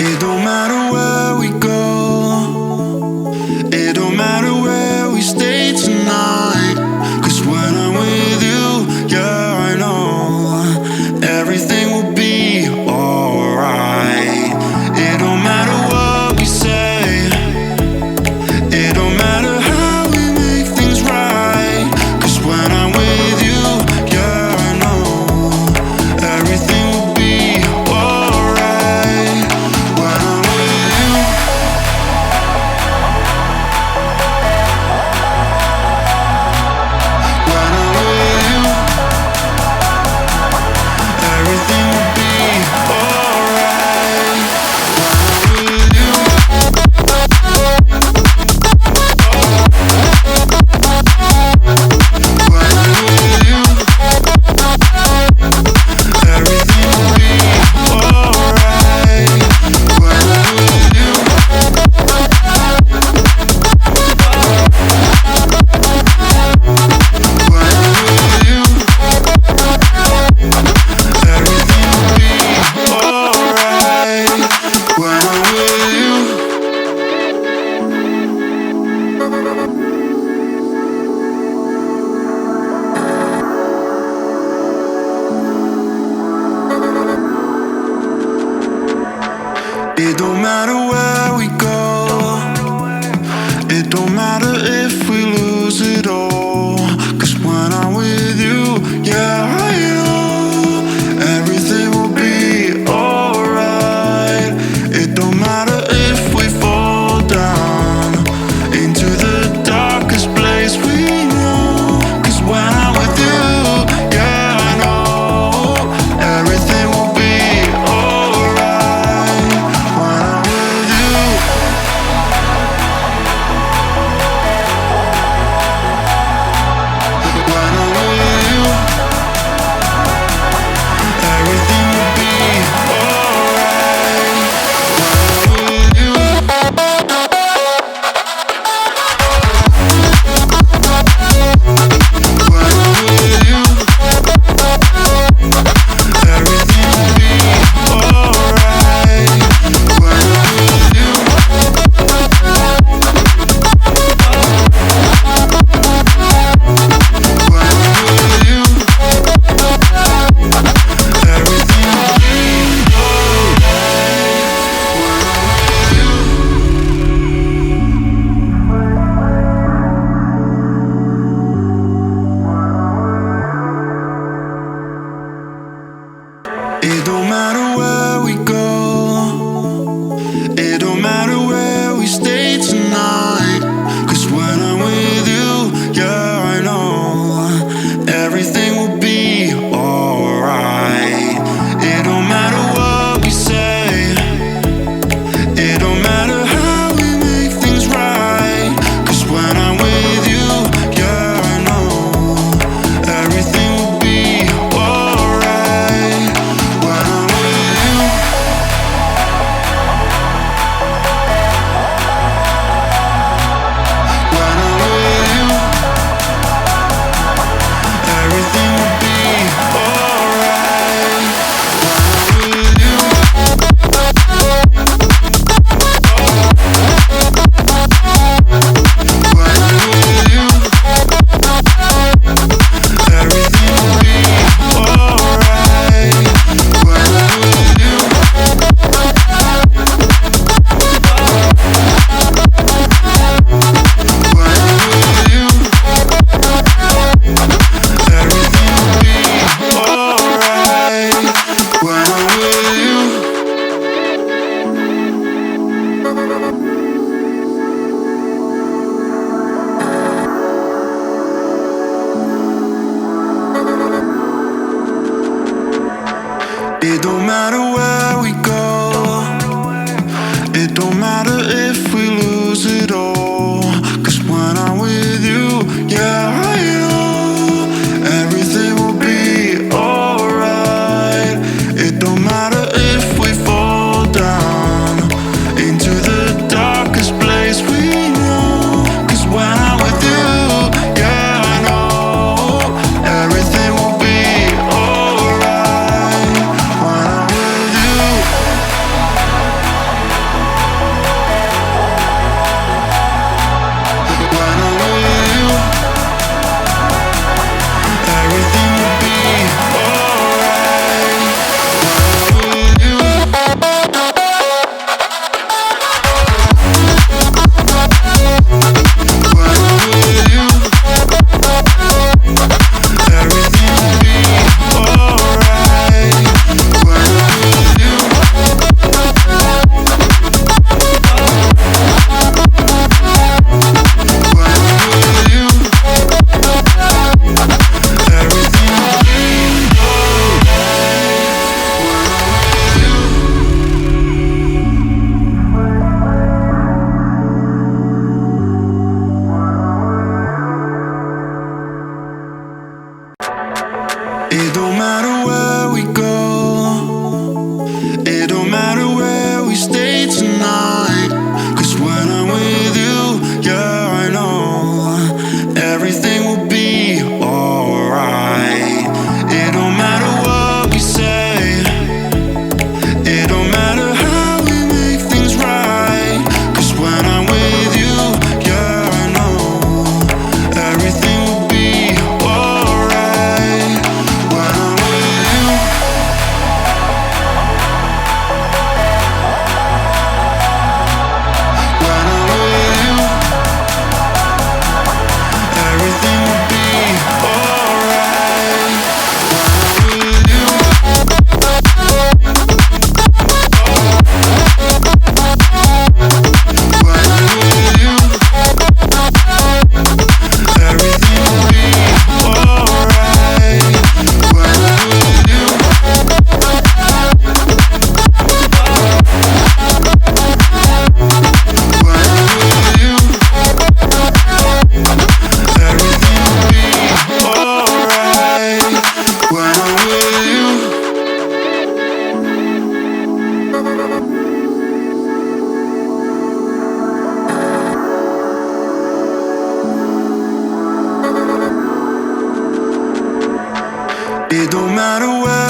It don't matter where we go, it don't matter where we stay tonight. 'Cause when I'm with you, yeah, I know everything will be alright. It don't matter what we say, it don't matter how we make things right. 'Cause when I'm with you, yeah, I know everything will be alright. When I'm with you, when I'm with you, everything will be alright. When I'm with you, when I'm with you, everything will be alright. When I'm with you, when I'm with you, everything will be alright. When I'm with you. It don't matter where we go, it don't matter if we lose it all. 'Cause when I'm with you, yeah, I know everything will be alright. It don't matter if we fall down into the darkest place we know. 'Cause when I'm with you, yeah, I know everything will be alright. When I'm with you, when I'm with you, everything will be alright. When I'm with you, when I'm with you, everything will be alright. When I'm with you, when I'm with you, everything will be It don't matter where we go, it don't matter where we stay tonight. 'Cause when I'm with you, yeah, I know everything will be alright. It don't matter what we say, it don't matter how we make things right. 'Cause when I'm with you, yeah, I know everything will be alright. When I'm with you, when I'm with you, everything will be alright. When I'm with you, when I'm with you, everything will be alright. When I'm with you, when I'm with you, everything will be alright. When I'm with you. It don't matter where we go, it don't matter if we lose it all. 'Cause when I'm with you, yeah, I know everything will be alright. It don't matter if we fall down into the darkest place we know. 'Cause when I'm with you, yeah, I know everything will be alright. When I'm with It don't matter where we go, it don't matter where we stay tonight. 'Cause when I'm with you, yeah, I know everything will be alright. It don't matter what we say, it don't matter how we make things right. 'Cause when I'm with you, yeah, I know everything will be alright. When I'm with you, when I'm with you, everything will be alright. When I'm with you, when I'm with you, everything will be alright. When I'm with you, when I'm with you, everything will be alright. When I'm with you. It don't matter where